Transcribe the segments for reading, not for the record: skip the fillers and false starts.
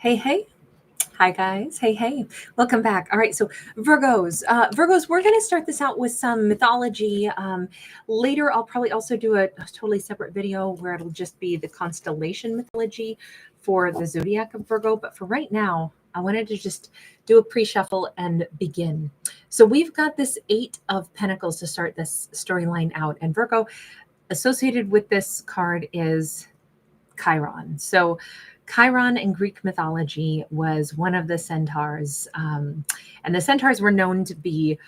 Hey, hey. Hi, guys. Hey, hey. Welcome back. All right. So, Virgos. Virgos, we're going to start this out with some mythology. Later, I'll probably also do a totally separate video where it'll just be the constellation mythology for the zodiac of Virgo. But for right now, I wanted to just do a pre shuffle and begin. So, we've got this Eight of Pentacles to start this storyline out. And Virgo, associated with this card is Chiron. So Chiron in Greek mythology was one of the centaurs, and the centaurs were known to be,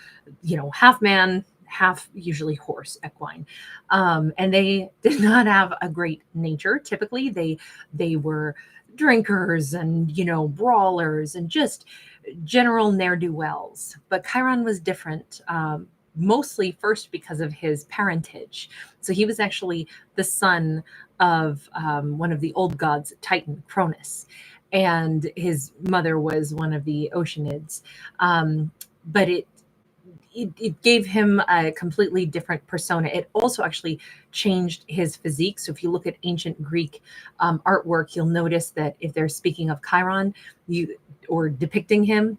half man, half usually horse, equine, and they did not have a great nature. Typically, they were drinkers and brawlers and just general ne'er do wells. But Chiron was different. Mostly first because of his parentage. So he was actually the son of one of the old gods, Titan, Cronus, and his mother was one of the Oceanids. But it gave him a completely different persona. It also actually changed his physique. So if you look at ancient Greek artwork, you'll notice that if they're speaking of Chiron, or depicting him,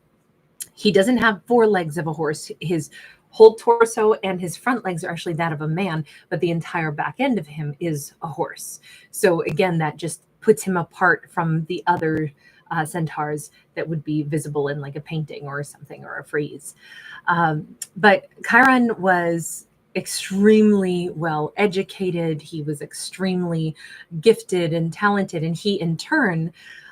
he doesn't have four legs of a horse. His whole torso and his front legs are actually that of a man, but the entire back end of him is a horse. So again, that just puts him apart from the other centaurs that would be visible in like a painting or something, or a frieze. But Chiron was extremely well educated. He was extremely gifted and talented. And he in turn,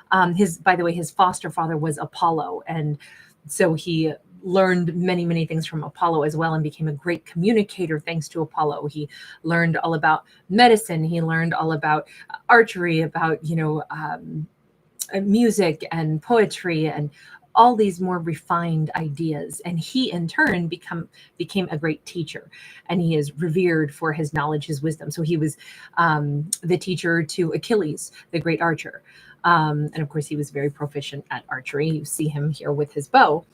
by the way, his foster father was Apollo. And so he learned many things from Apollo as well, and became a great communicator thanks to Apollo. He learned all about medicine. He learned all about archery, about music and poetry, and all these more refined ideas. And he in turn became a great teacher, and he is revered for his knowledge, his wisdom. So he was the teacher to Achilles, the great archer. And of course, he was very proficient at archery. You see him here with his bow.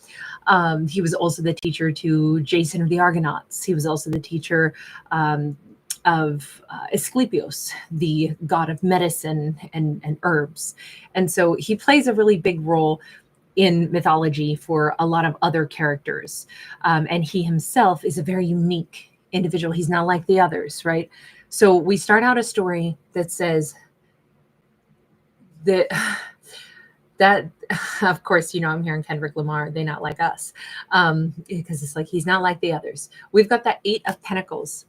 He was also the teacher to Jason of the Argonauts. He was also the teacher of Eskeipios, the god of medicine and herbs. And so he plays a really big role in mythology for a lot of other characters. And he himself is a very unique individual. He's not like the others, right? So we start out a story that says, that of course, I'm hearing Kendrick Lamar, they not like us, because it's like he's not like the others. We've got that Eight of Pentacles,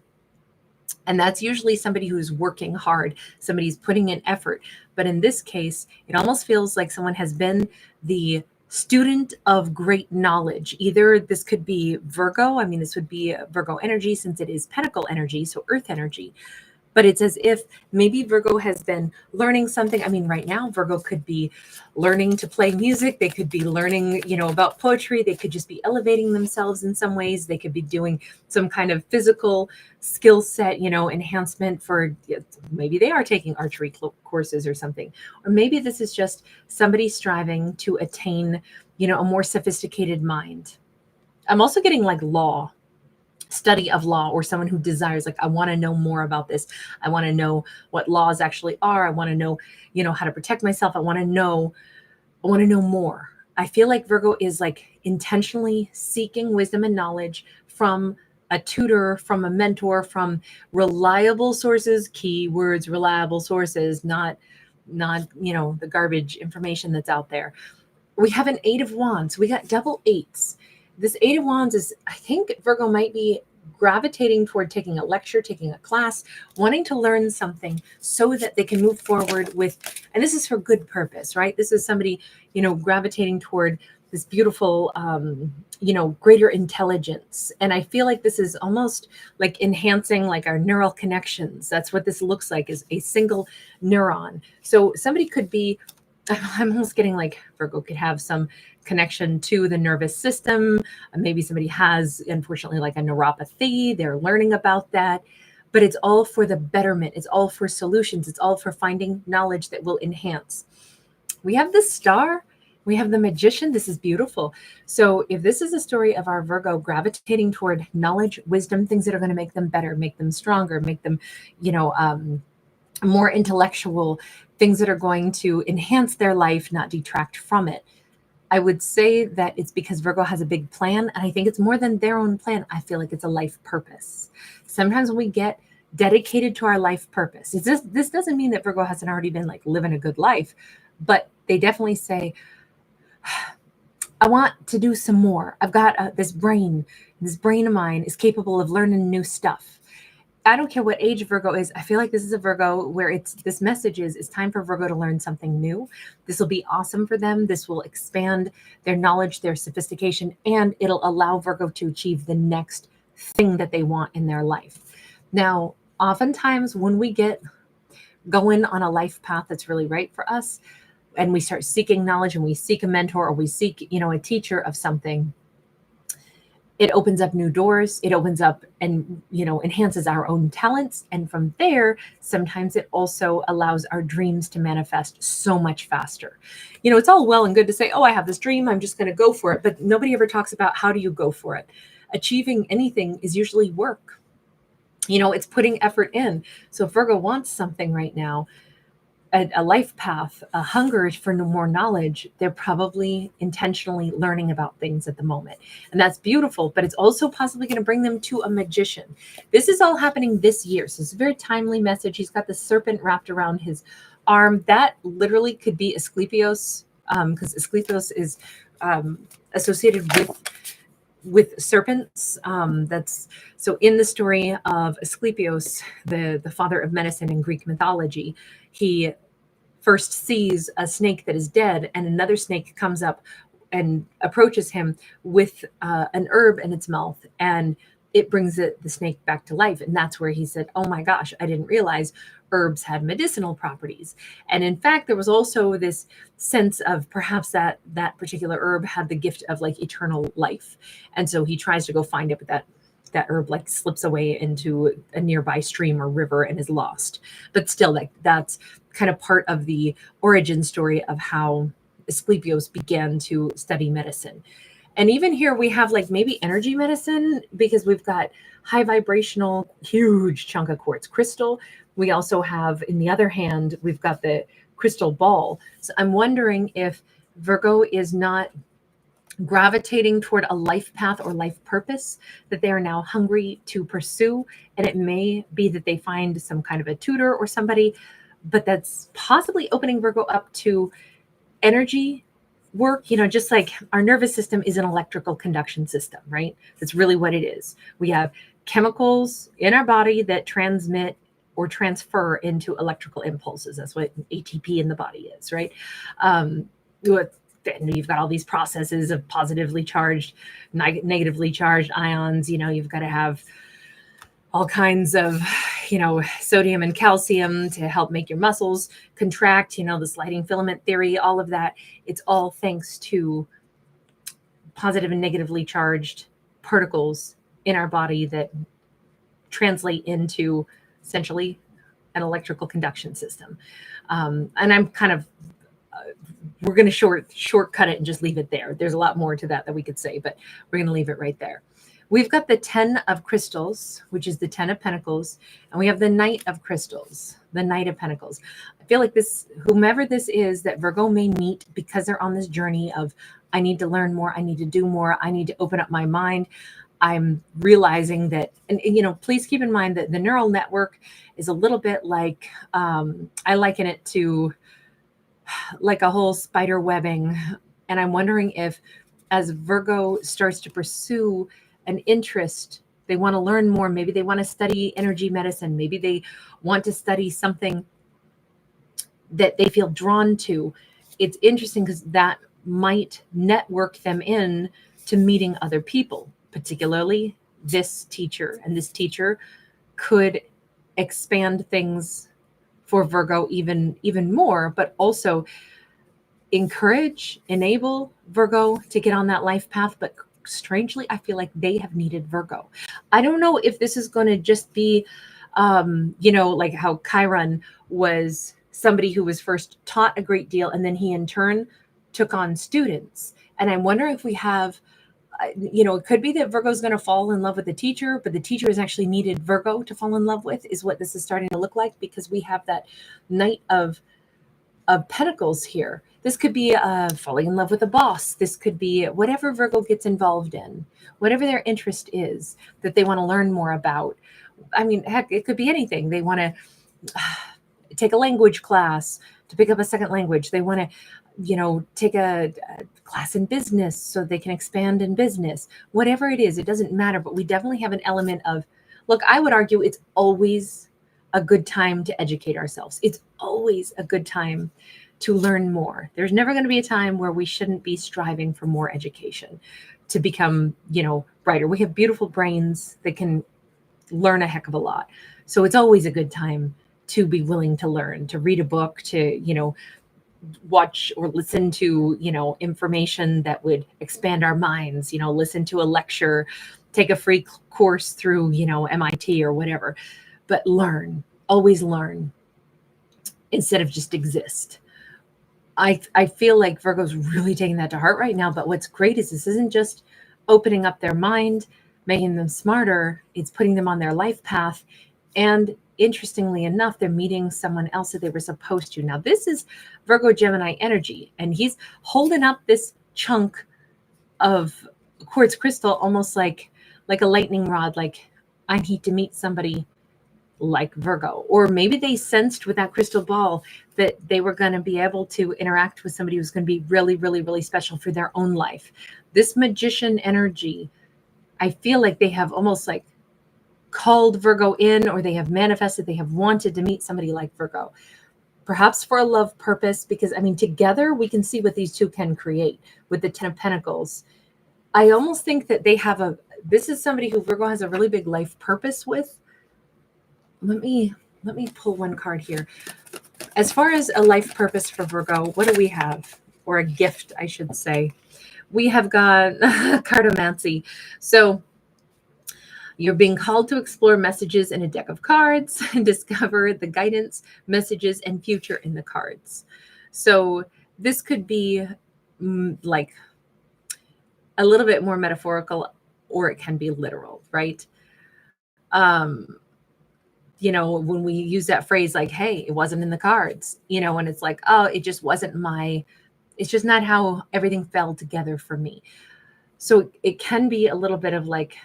and that's usually somebody who's working hard, somebody's putting in effort. But in this case, it almost feels like someone has been the student of great knowledge. Either this could be Virgo, this would be Virgo energy, since it is Pentacle energy, so earth energy. But it's as if maybe Virgo has been learning something. Right now, Virgo could be learning to play music. They could be learning, about poetry. They could just be elevating themselves in some ways. They could be doing some kind of physical skill set, enhancement for, maybe they are taking archery courses or something. Or maybe this is just somebody striving to attain, a more sophisticated mind. I'm also getting like study of law, or someone who desires, like, I want to know more about this. I want to know what laws actually are. I want to know, how to protect myself. I want to know more. I feel like Virgo is like intentionally seeking wisdom and knowledge from a tutor, from a mentor, from reliable sources, keywords, reliable sources, not the garbage information that's out there. We have an Eight of Wands. We got double eights. This Eight of Wands is, I think Virgo might be gravitating toward taking a lecture, taking a class, wanting to learn something so that they can move forward with, and this is for good purpose, right? This is somebody, gravitating toward this beautiful, greater intelligence. And I feel like this is almost like enhancing like our neural connections. That's what this looks like, is a single neuron. So somebody could be, I'm almost getting like Virgo could have some connection to the nervous system. Maybe somebody has, unfortunately, like a neuropathy. They're learning about that. But it's all for the betterment. It's all for solutions. It's all for finding knowledge that will enhance. We have the Star. We have the Magician. This is beautiful. So if this is a story of our Virgo gravitating toward knowledge, wisdom, things that are going to make them better, make them stronger, make them, more intellectual, things that are going to enhance their life, not detract from it. I would say that it's because Virgo has a big plan, and I think it's more than their own plan. I feel like it's a life purpose. Sometimes when we get dedicated to our life purpose, this doesn't mean that Virgo hasn't already been like living a good life, but they definitely say, I want to do some more. I've got this brain of mine is capable of learning new stuff. I don't care what age Virgo is. I feel like this is a Virgo where this message is it's time for Virgo to learn something new. This will be awesome for them. This will expand their knowledge, their sophistication, and it'll allow Virgo to achieve the next thing that they want in their life. Now, oftentimes when we get going on a life path that's really right for us, and we start seeking knowledge and we seek a mentor or we seek, a teacher of something, it opens up new doors. It opens up and, enhances our own talents. And from there, sometimes it also allows our dreams to manifest so much faster. It's all well and good to say, oh, I have this dream, I'm just going to go for it. But nobody ever talks about how do you go for it. Achieving anything is usually work. It's putting effort in. So if Virgo wants something right now, a life path, a hunger for more knowledge, they're probably intentionally learning about things at the moment. And that's beautiful, but it's also possibly going to bring them to a magician. This is all happening this year. So it's a very timely message. He's got the serpent wrapped around his arm. That literally could be Eskeipios, because Eskeipios is associated with serpents. That's so in the story of Eskeipios, the father of medicine in Greek mythology, he first sees a snake that is dead, and another snake comes up and approaches him with an herb in its mouth, and it brings the snake back to life. And that's where he said, oh my gosh, I didn't realize herbs had medicinal properties. And in fact, there was also this sense of perhaps that particular herb had the gift of like eternal life. And so he tries to go find it, but that herb like slips away into a nearby stream or river and is lost. But still, like that's kind of part of the origin story of how Eskeipios began to study medicine. And even here we have like maybe energy medicine, because we've got high vibrational, huge chunk of quartz crystal. We also have, in the other hand, we've got the crystal ball. So I'm wondering if Virgo is not gravitating toward a life path or life purpose that they are now hungry to pursue. And it may be that they find some kind of a tutor or somebody, but that's possibly opening Virgo up to energy work. Just like our nervous system is an electrical conduction system, right? That's really what it is. We have chemicals in our body that transmit or transfer into electrical impulses. That's what ATP in the body is, right? You've got all these processes of positively charged, negatively charged ions. You've got to have all kinds of, sodium and calcium to help make your muscles contract, the sliding filament theory, all of that. It's all thanks to positive and negatively charged particles in our body that translate into essentially an electrical conduction system. And I'm kind of, we're going to shortcut it and just leave it there. There's a lot more to that we could say, but we're going to leave it right there. We've got the 10 of crystals, which is the 10 of pentacles, and we have the Knight of crystals, the Knight of pentacles. I feel like whomever this is that Virgo may meet, because they're on this journey of, I need to learn more, I need to do more, I need to open up my mind. I'm realizing that, and please keep in mind that the neural network is a little bit like, I liken it to like a whole spider webbing. And I'm wondering if as Virgo starts to pursue an interest, they want to learn more. Maybe they want to study energy medicine. Maybe they want to study something that they feel drawn to. It's interesting because that might network them in to meeting other people, particularly this teacher. And this teacher could expand things for Virgo even more, but also enable Virgo to get on that life path. But strangely, I feel like they have needed Virgo. I don't know if this is going to just be, like how Chiron was somebody who was first taught a great deal, and then he in turn took on students. And I'm wondering if we have it could be that Virgo is going to fall in love with the teacher, but the teacher is actually needed Virgo to fall in love with, is what this is starting to look like, because we have that Knight of Pentacles here. This could be falling in love with a boss. This could be whatever Virgo gets involved in, whatever their interest is that they want to learn more about. I mean, heck, it could be anything. They want to take a language class to pick up a second language. They want to, take a class in business so they can expand in business. Whatever it is, it doesn't matter. But we definitely have an element of, look, I would argue it's always a good time to educate ourselves. It's always a good time to learn more. There's never going to be a time where we shouldn't be striving for more education to become, brighter. We have beautiful brains that can learn a heck of a lot. So it's always a good time to be willing to learn, to read a book, to, watch or listen to, information that would expand our minds, listen to a lecture, take a free course through, MIT or whatever, but learn, always learn instead of just exist. I feel like Virgo's really taking that to heart right now. But what's great is this isn't just opening up their mind, making them smarter. It's putting them on their life path. And interestingly enough, they're meeting someone else that they were supposed to. Now, this is Virgo Gemini energy, and he's holding up this chunk of quartz crystal almost like a lightning rod, like, I need to meet somebody like Virgo. Or maybe they sensed with that crystal ball that they were going to be able to interact with somebody who's going to be really, really, really special for their own life. This magician energy, I feel like they have almost like called Virgo in, or they have manifested, they have wanted to meet somebody like Virgo, perhaps for a love purpose, because together we can see what these two can create with the 10 of Pentacles. I almost think that this is somebody who Virgo has a really big life purpose with. Let me pull one card here. As far as a life purpose for Virgo, what do we have? Or a gift, I should say. We have got cartomancy. So you're being called to explore messages in a deck of cards and discover the guidance, messages, and future in the cards. So this could be like a little bit more metaphorical, or it can be literal, right? When we use that phrase like, hey, it wasn't in the cards, and it's like, oh, it just wasn't it's just not how everything fell together for me. So it can be a little bit of like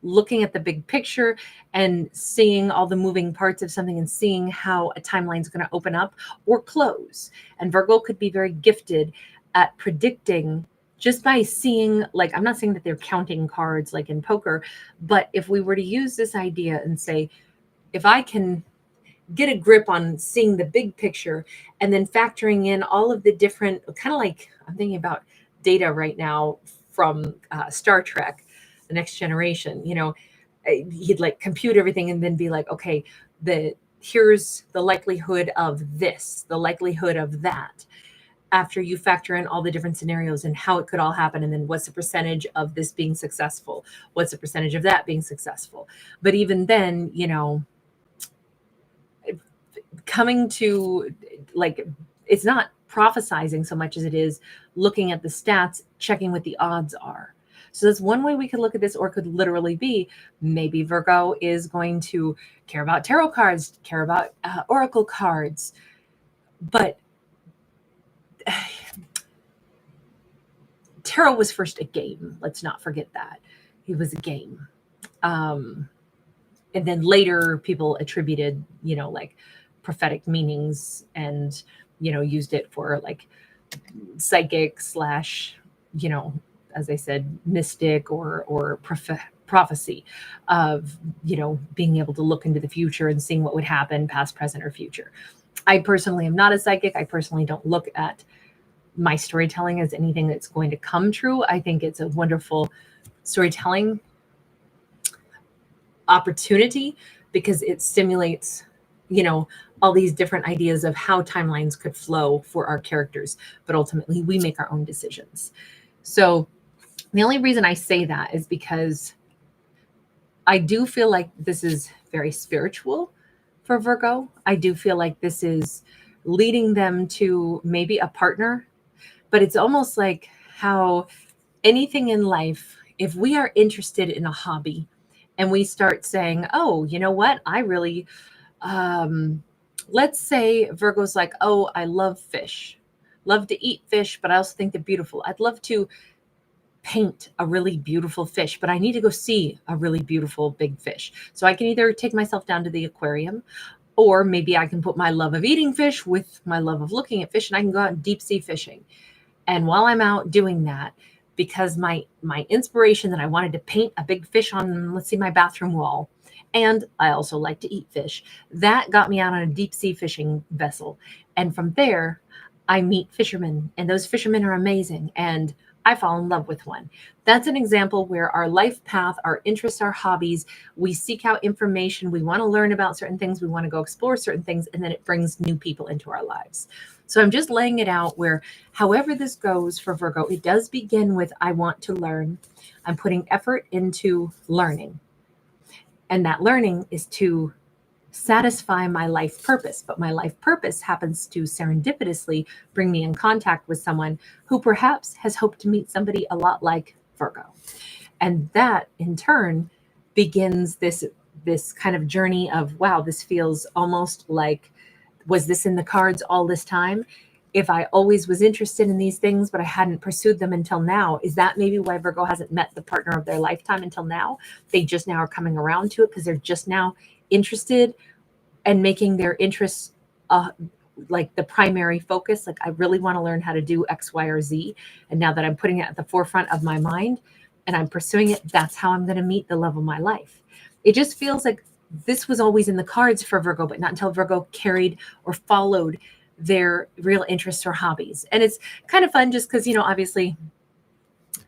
looking at the big picture and seeing all the moving parts of something and seeing how a timeline is going to open up or close. And Virgo could be very gifted at predicting just by seeing, like, I'm not saying that they're counting cards like in poker, but if we were to use this idea and say, if I can get a grip on seeing the big picture and then factoring in all of the different, kind of like I'm thinking about Data right now from Star Trek, The Next Generation, he'd like compute everything and then be like, okay, here's the likelihood of this, the likelihood of that, after you factor in all the different scenarios and how it could all happen. And then what's the percentage of this being successful? What's the percentage of that being successful? But even then, coming to, like, it's not prophesizing so much as it is looking at the stats, checking what the odds are. So that's one way we could look at this, or it could literally be maybe Virgo is going to care about tarot cards, care about oracle cards. But tarot was first a game. Let's not forget that. It was a game. And then later people attributed, like prophetic meanings and, used it for like psychic / as I said, mystic or prophecy of, being able to look into the future and seeing what would happen, past, present, or future. I personally am not a psychic. I personally don't look at my storytelling as anything that's going to come true. I think it's a wonderful storytelling opportunity because it stimulates, all these different ideas of how timelines could flow for our characters. But ultimately, we make our own decisions. So the only reason I say that is because I do feel like this is very spiritual for Virgo. I do feel like this is leading them to maybe a partner, but it's almost like how anything in life, if we are interested in a hobby and we start saying, oh, you know what, I really, let's say Virgo's like, oh, I love fish, love to eat fish, but I also think they're beautiful. I'd love to paint a really beautiful fish, but I need to go see a really beautiful big fish. So I can either take myself down to the aquarium, or maybe I can put my love of eating fish with my love of looking at fish, and I can go out deep sea fishing. And while I'm out doing that, because my inspiration that I wanted to paint a big fish on, let's see, my bathroom wall, and I also like to eat fish, that got me out on a deep sea fishing vessel. And from there, I meet fishermen, and those fishermen are amazing. And I fall in love with one. That's an example where our life path, our interests, our hobbies, we seek out information. We want to learn about certain things. We want to go explore certain things, and then it brings new people into our lives. So I'm just laying it out where, however this goes for Virgo, it does begin with, I want to learn. I'm putting effort into learning. And that learning is to satisfy my life purpose. But my life purpose happens to serendipitously bring me in contact with someone who perhaps has hoped to meet somebody a lot like Virgo. And that in turn begins this kind of journey of, wow, this feels almost like, was this in the cards all this time? If I always was interested in these things, but I hadn't pursued them until now, is that maybe why Virgo hasn't met the partner of their lifetime until now? They just now are coming around to it because they're just now interested and making their interests like the primary focus. Like, I really want to learn how to do X, Y, or Z. And now that I'm putting it at the forefront of my mind and I'm pursuing it, that's how I'm going to meet the love of my life. It just feels like this was always in the cards for Virgo, but not until Virgo carried or followed their real interests or hobbies. And it's kind of fun just because, obviously,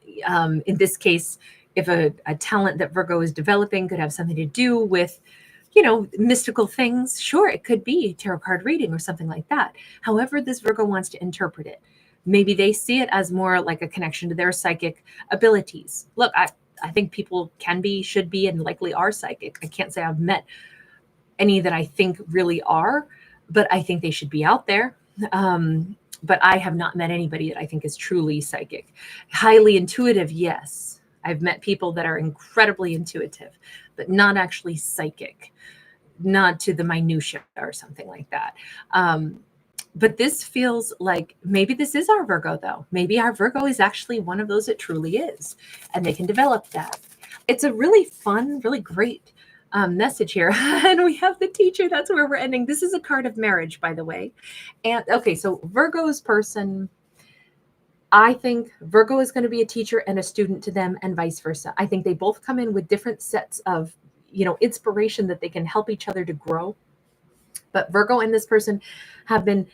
in this case, if a talent that Virgo is developing could have something to do with, mystical things, sure, it could be tarot card reading or something like that. However, this Virgo wants to interpret it. Maybe they see it as more like a connection to their psychic abilities. Look, I think people can be, should be, and likely are psychic. I can't say I've met any that I think really are, but I think they should be out there. But I have not met anybody that I think is truly psychic. Highly intuitive, yes. I've met people that are incredibly intuitive, but not actually psychic, not to the minutia or something like that. But this feels like maybe this is our Virgo, though. Maybe our Virgo is actually one of those that truly is, and they can develop that. It's a really fun, really great message here. And we have the Teacher. That's where we're ending. This is a card of marriage, by the way. And okay, so Virgo's person, I think Virgo is going to be a teacher and a student to them, and vice versa. I think they both come in with different sets of, inspiration that they can help each other to grow. But Virgo and this person have been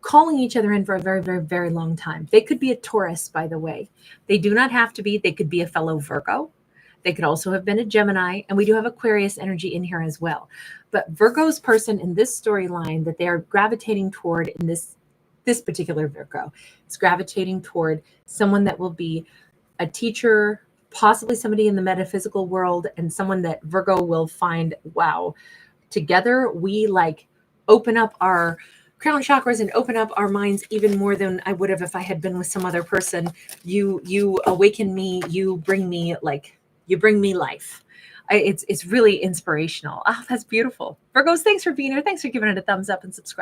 calling each other in for a very, very, very long time. They could be a Taurus, by the way. They do not have to be. They could be a fellow Virgo. They could also have been a Gemini, and we do have Aquarius energy in here as well. But Virgo's person in this storyline that they are gravitating toward in this particular Virgo is gravitating toward someone that will be a teacher, possibly somebody in the metaphysical world, and someone that Virgo will find, wow, together we like open up our crown chakras and open up our minds even more than I would have if I had been with some other person. You awaken me, you bring me life. It's really inspirational. Oh, that's beautiful. Virgos, thanks for being here. Thanks for giving it a thumbs up and subscribe.